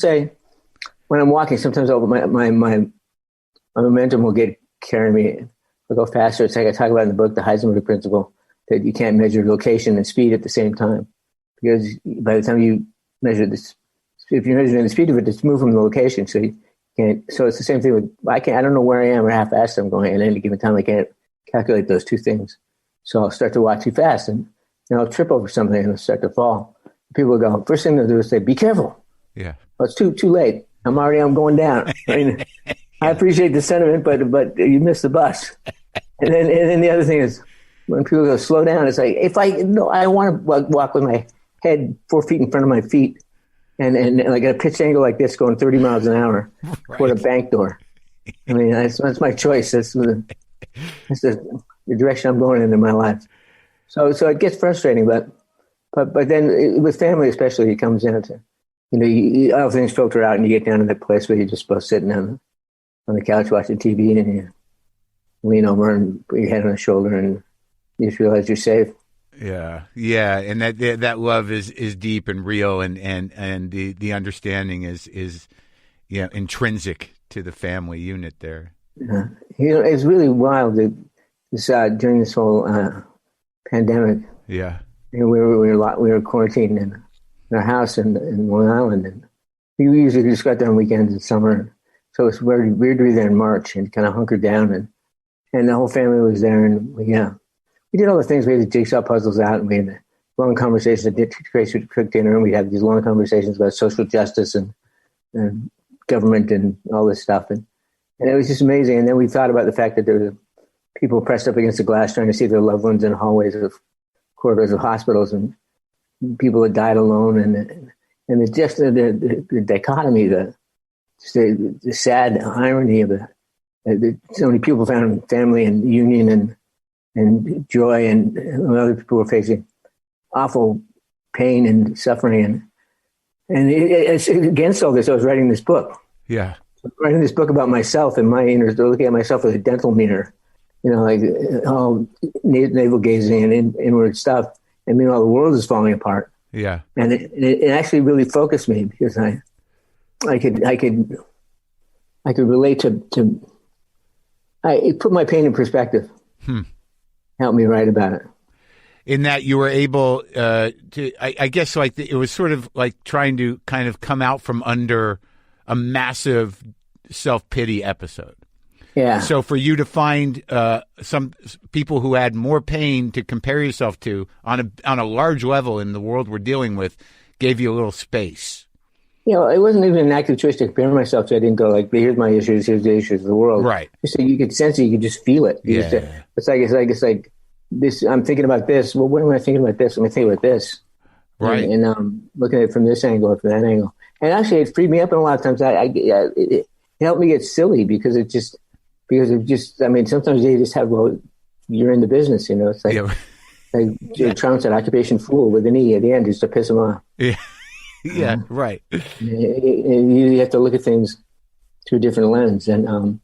say when I'm walking, sometimes my momentum will carry me. I'll go faster. It's like I talk about in the book, the Heisenberg principle, that you can't measure location and speed at the same time, because by the time you measure this, if you're measuring the speed of it, it's moved from the location. So you can't. So it's the same thing with I don't know where I am or how fast I'm going at any given time. I can't calculate those two things. So I'll start to walk too fast, and I'll trip over something and I'll start to fall. People go, first thing they'll do is say, "Be careful." Yeah. Well, it's too late. I'm going down. I mean, I appreciate the sentiment, but you missed the bus. And then the other thing is when people go slow down, it's like I want to walk with my head 4 feet in front of my feet, and like at a pitch angle like this, going 30 miles an hour toward a bank door. I mean, that's my choice. That's the direction I'm going in my life. So it gets frustrating, but then with family especially, it comes down to all things filter out, and you get down to that place where you're just both sitting on the couch watching TV, and you lean over and put your head on the shoulder, and you just realize you're safe. Yeah, and that love is deep and real, and the understanding is intrinsic to the family unit there. Yeah. It's really wild that during this whole pandemic. Yeah, we were quarantined in our house in Long Island, and we usually just got there on weekends in summer. So it's weird to be there in March and kind of hunkered down, and the whole family was there, and we did all the things. We had the jigsaw puzzles out, and we had long conversations. I did cook dinner, and we had these long conversations about social justice and government and all this stuff, and it was just amazing. And then we thought about the fact that there were people pressed up against the glass trying to see their loved ones in hallways of corridors of hospitals, and people that died alone, and it's just the dichotomy, the sad irony of so many people found family and union and joy, and other people were facing awful pain and suffering, and it's against all this. I was writing this book. Yeah, writing this book about myself and my inner, looking at myself with a dental mirror, like all navel gazing and inward stuff. And meanwhile, the world is falling apart. Yeah, and it actually really focused me, because I could relate to it put my pain in perspective. Helped me write about it. In that you were able to, I guess, like it was sort of like trying to kind of come out from under a massive self-pity episode. Yeah. So for you to find some people who had more pain to compare yourself to on a large level in the world we're dealing with gave you a little space. It wasn't even an active choice to compare myself to. I didn't go like, here's my issues, here's the issues of the world. Right. So you could sense it, you could just feel it. It's like this. I'm thinking about this. Well, what am I thinking about this? Let me think about this. Right. And looking at it from this angle, from that angle. And actually, it freed me up. And a lot of times, it helped me get silly, because I mean, sometimes you just have, you're in the business, It's like, like Trump said, occupation fool with an E at the end, just to piss him off. Yeah. Yeah, right. You have to look at things through a different lens, and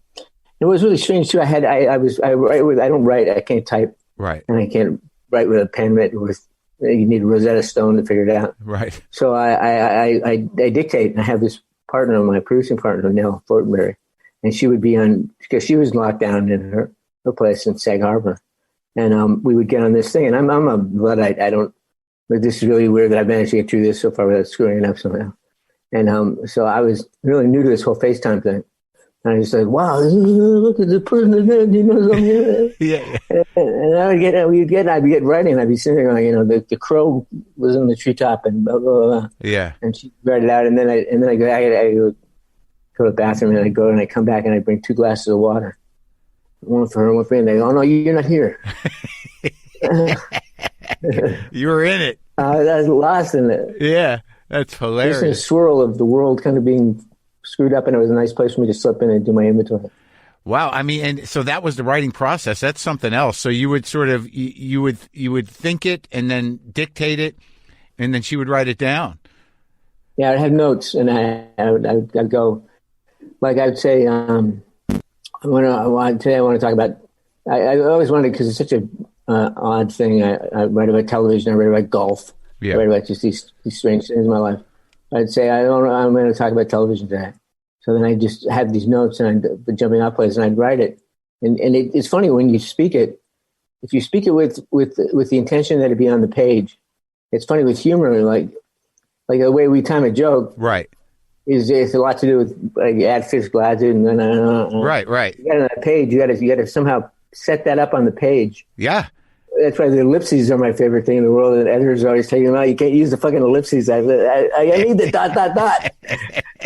it was really strange too. I don't write. I can't type. Right. And I can't write with a pen. You need a Rosetta Stone to figure it out. Right. So I dictate, and I have this partner, my producing partner, Nell Fortenberry, and she would be on, because she was locked down in her place in Sag Harbor, and we would get on this thing, and I'm a Luddite. I don't. But this is really weird that I've managed to get through this so far without screwing it up somehow. And so I was really new to this whole FaceTime thing. And I just said, wow, look at the person that's there. Do you know something? Yeah. And I'd be writing. I'd be sitting there going, the crow was in the treetop and blah, blah, blah. Yeah. And she read it out. And then I go to the bathroom, and I go and I come back and I bring 2 glasses of water. One for her, one for me. And they go, oh, no, you're not here. You were in it. I was lost in it. Yeah, that's hilarious. Just a swirl of the world kind of being screwed up, and it was a nice place for me to slip in and do my inventory. Wow, I mean, and so that was the writing process. That's something else. So you would sort of you would think it and then dictate it, and then she would write it down. Yeah, I'd have notes, and I'd go, like I'd say, today I want to talk about. I always wanted, because it's such a odd thing. I write about television. I write about golf. Yeah. I write about just these strange things in my life. I'd say, I'm going to talk about television today. So then I just have these notes and the jumping off plays, and I'd write it. And it's funny when you speak it, if you speak it with the intention that it be on the page, it's funny with humor, like the way we time a joke. Right. It's a lot to do with like add physical attitude and then Right. You got on that page, you got to somehow set that up on the page. Yeah. That's why the ellipses are my favorite thing in the world. And editors are always telling me, "No, you can't use the fucking ellipses. I need the ...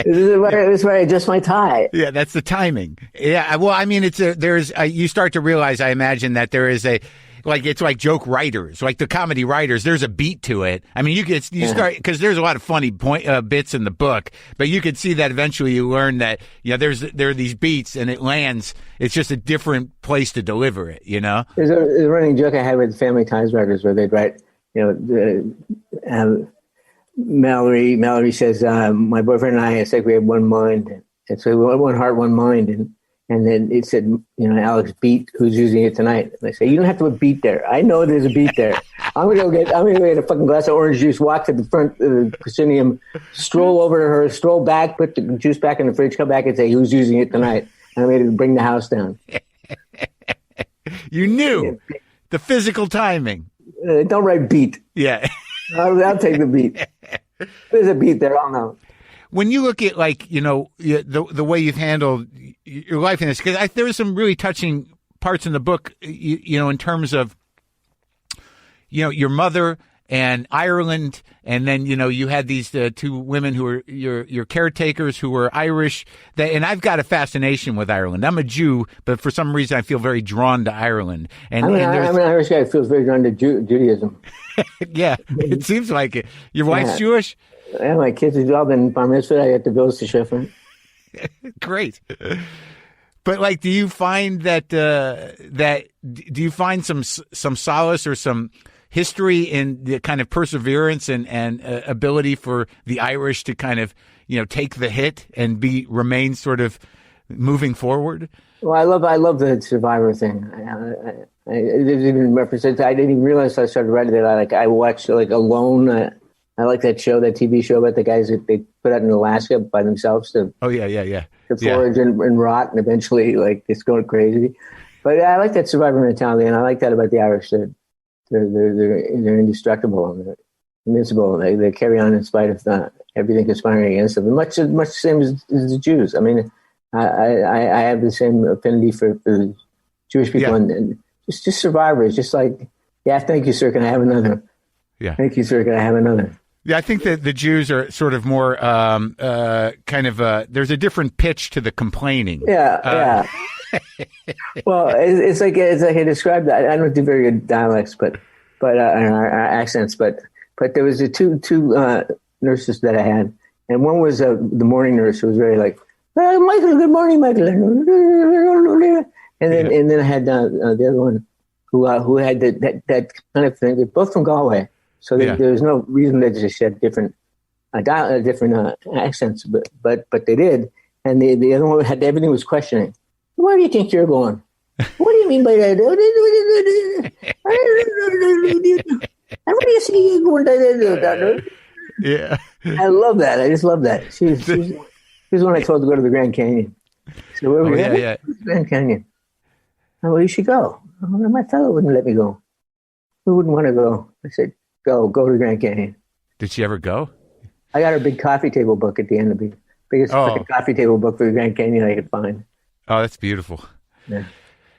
This is where I adjust my tie." Yeah, that's the timing. Yeah, well, I mean, you start to realize, I imagine, that there is it's like joke writers, like the comedy writers. There's a beat to it. I mean, start, because there's a lot of funny bits in the book, but you could see that eventually you learn that, there are these beats and it lands. It's just a different place to deliver it, There's a running joke I had with Family Ties writers where they'd write, Mallory says, my boyfriend and I, it's like we have one mind. And so one heart, one mind. And then it said, Alex beat, who's using it tonight? And I say, you don't have to put beat there. I know there's a beat there. I'm gonna go get a fucking glass of orange juice, walk to the front of the proscenium, stroll over to her, stroll back, put the juice back in the fridge, come back and say, who's using it tonight? And I'm going to bring the house down. You knew the physical timing. Don't write beat. Yeah. I'll take the beat. There's a beat there. I'll know. When you look at the way you've handled your life in this, because there was some really touching parts in the book, in terms of, your mother and Ireland, and then you had these two women who were your caretakers who were Irish. And I've got a fascination with Ireland. I'm a Jew, but for some reason I feel very drawn to Ireland. And I'm an Irish guy who feels very drawn to Judaism. Yeah, it seems like it. Your wife's Jewish? Yeah, my kids have all been bar mitzvah. I got the bills to shift. Great. But do you find that do you find some solace or some history in the kind of perseverance and ability for the Irish to kind of take the hit and remain sort of moving forward? Well, I love the survivor thing. I didn't even represent. I didn't even realize I started writing that. I watched Alone. I like that show, that TV show about the guys that they put out in Alaska by themselves to forage and rot and eventually it's going crazy. But I like that survivor mentality, and I like that about the Irish. They're indestructible and they're invincible. They carry on in spite of everything conspiring against them. Much the same as the Jews. I mean, I have the same affinity for the Jewish people and just survivors. Just like, thank you, sir. Can I have another? Yeah. Thank you, sir. Can I have another? Yeah, I think that the Jews are sort of more there's a different pitch to the complaining. Yeah. Well, it's like I described that. I don't do very good dialects, but our accents. But there was the two nurses that I had, and one was the morning nurse who was very Michael, good morning, Michael, and then I had the other one who had that kind of thing. They're both from Galway. So there was no reason they just had different accents, but they did. And the other one had everything was questioning. Where do you think you're going? What do you mean by that? And what do you see you going? Yeah, I love that. I just love that. She's one I told to go to the Grand Canyon. So where were you? Grand Canyon. Oh, well, you should go. Oh, my fellow wouldn't let me go. Who wouldn't want to go? I said, Go to the Grand Canyon. Did she ever go? I got her big coffee table book at the end of the biggest coffee table book for the Grand Canyon I could find. Oh, that's beautiful. Yeah.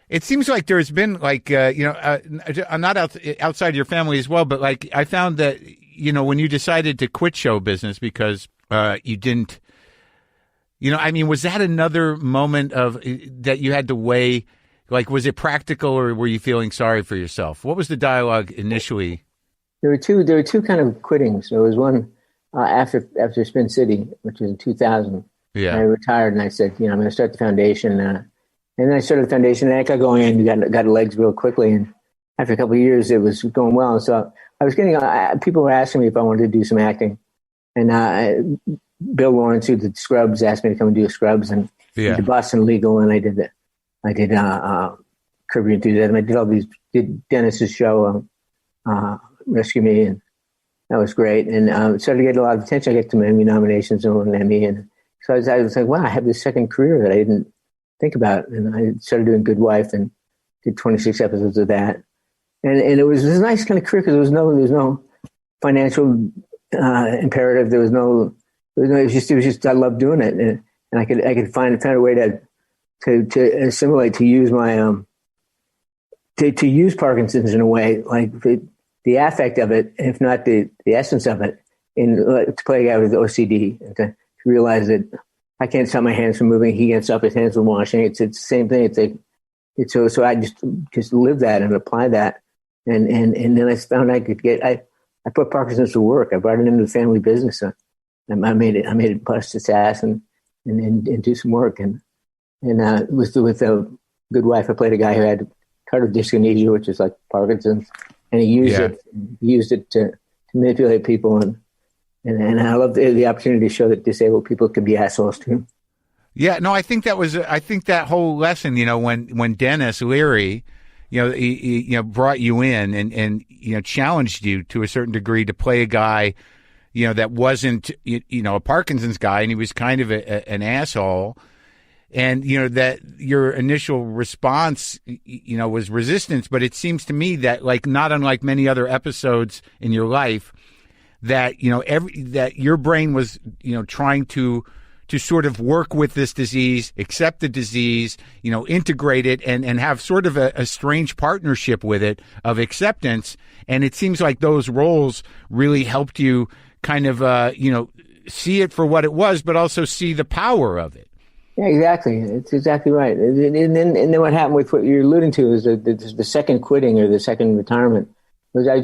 It seems like there's been I'm not outside your family as well, but I found that, when you decided to quit show business because you didn't, was that another moment of that you had to weigh? Was it practical or were you feeling sorry for yourself? What was the dialogue initially? There were two kind of quittings. There was one after Spin City, which was in 2000. Yeah. I retired and I said, I'm going to start the foundation. And then I started the foundation and I got going and got legs real quickly. And after a couple of years, it was going well. And so I was getting, people were asking me if I wanted to do some acting. And Bill Lawrence, who did Scrubs, asked me to come and do Scrubs and did Boston Legal. And I did that. I did Curb Your Enthusiasm. I did Dennis's show, Rescue Me, and That was great. And started to get a lot of attention. I got some Emmy nominations and an Emmy. And so I was like, wow, I have this second career that I didn't think about. And I started doing Good Wife and did 26 episodes of that. And it was a nice kind of career because there was no financial imperative. It was just I loved doing it. And I could find a way to assimilate, to use my, to use Parkinson's in a way, like the affect of it, if not the essence of it, to play a guy with OCD, and to realize that I can't stop my hands from moving, he can't stop his hands from washing. It's the same thing. So I just live that and apply that, and then I found I put Parkinson's to work. I brought it into the family business. I made it bust its ass and do some work. And with a Good Wife, I played a guy who had tardive dyskinesia, which is like Parkinson's. And he used it to manipulate people, and I love the opportunity to show that disabled people can be assholes too. Yeah, no, I think that whole lesson, when Dennis Leary, he brought you in and challenged you to a certain degree to play a guy, that wasn't, a Parkinson's guy, and he was kind of an asshole. And, that your initial response, was resistance. But it seems to me that, like, not unlike many other episodes in your life, that, that your brain was, trying to sort of work with this disease, accept the disease, integrate it and have sort of a strange partnership with it of acceptance. And it seems like those roles really helped you kind of, see it for what it was, but also see the power of it. Yeah, exactly. It's exactly right. And then what happened with what you're alluding to is the second quitting or the second retirement was I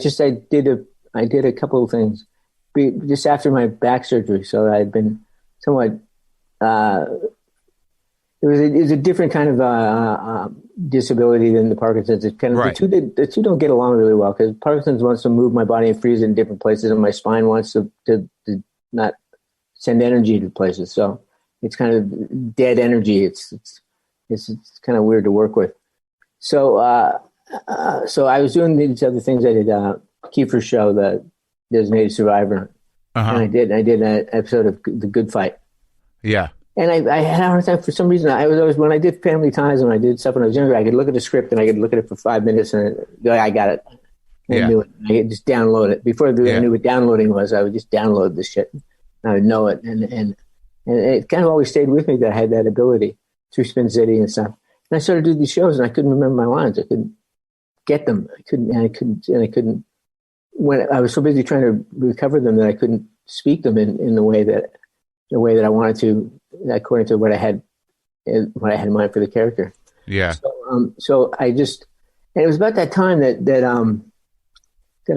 did a couple of things just after my back surgery. So I'd been somewhat, it was a different kind of disability than the Parkinson's. It's kind of right. The two don't get along really well because Parkinson's wants to move my body and freeze it in different places, and my spine wants to not send energy to places. So it's kind of dead energy. It's kind of weird to work with. So I was doing these other things. I did Kiefer's show, the Designated Survivor, and I did an episode of The Good Fight. Yeah. And I had a hard time for some reason. I was always, when I did Family Ties and I did stuff when I was younger, I could look at the script and I could look at it for 5 minutes and go, I got it. I knew it. I could just download it. Before I knew what downloading was, I would just download this shit. I would know it. And it kind of always stayed with me that I had that ability through Spin City and stuff. And I started doing these shows and I couldn't remember my lines. I couldn't get them. I couldn't. When I was so busy trying to recover them that I couldn't speak them in the way that I wanted to, according to what I had in mind for the character. Yeah. So I just, and it was about that time that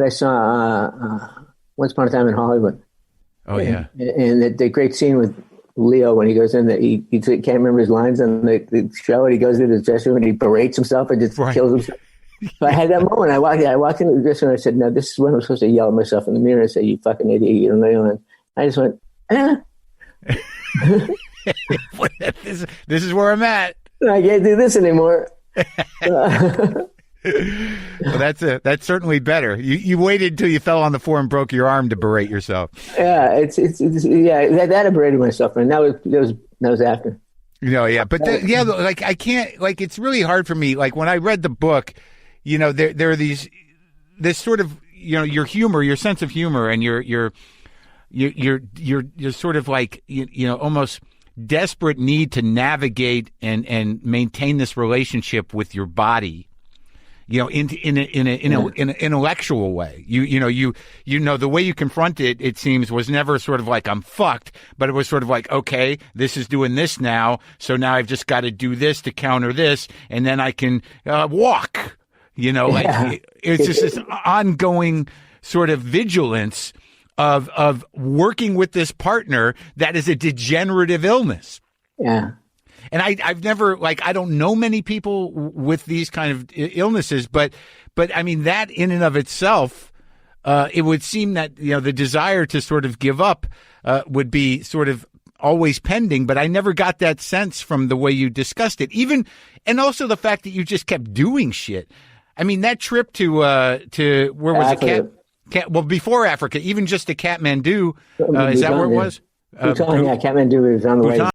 I saw Once Upon a Time in Hollywood. Oh yeah. And the great scene with Leo when he goes in that he can't remember his lines on the show, and he goes into the dressing room and he berates himself and just kills himself. So I had that moment. I walked into the dressing room and I said, no, this is when I'm supposed to yell at myself in the mirror and say, you fucking idiot, you don't know your line. I just went, this is where I'm at. I can't do this anymore. Well, that's certainly better. You waited until you fell on the floor and broke your arm to berate yourself. Yeah, that I berated myself, and that was after. But like I can't, like, it's really hard for me. Like when I read the book, there are this sort of, your humor, your sense of humor, and you're sort of like almost desperate need to navigate and maintain this relationship with your body. In an intellectual way. The way you confront it, it seems, was never sort of like I'm fucked, but it was sort of like, okay, this is doing this now, so now I've just got to do this to counter this, and then I can walk. It's just this ongoing sort of vigilance of working with this partner that is a degenerative illness. Yeah. And I've never, like, I don't know many people with these kind of illnesses, but I mean, that in and of itself, it would seem that, the desire to sort of give up would be sort of always pending, but I never got that sense from the way you discussed it. And also the fact that you just kept doing shit. I mean, that trip to where was it? Well, before Africa, even just to Kathmandu, is that where it was? Bhutan, yeah, Kathmandu is on the way.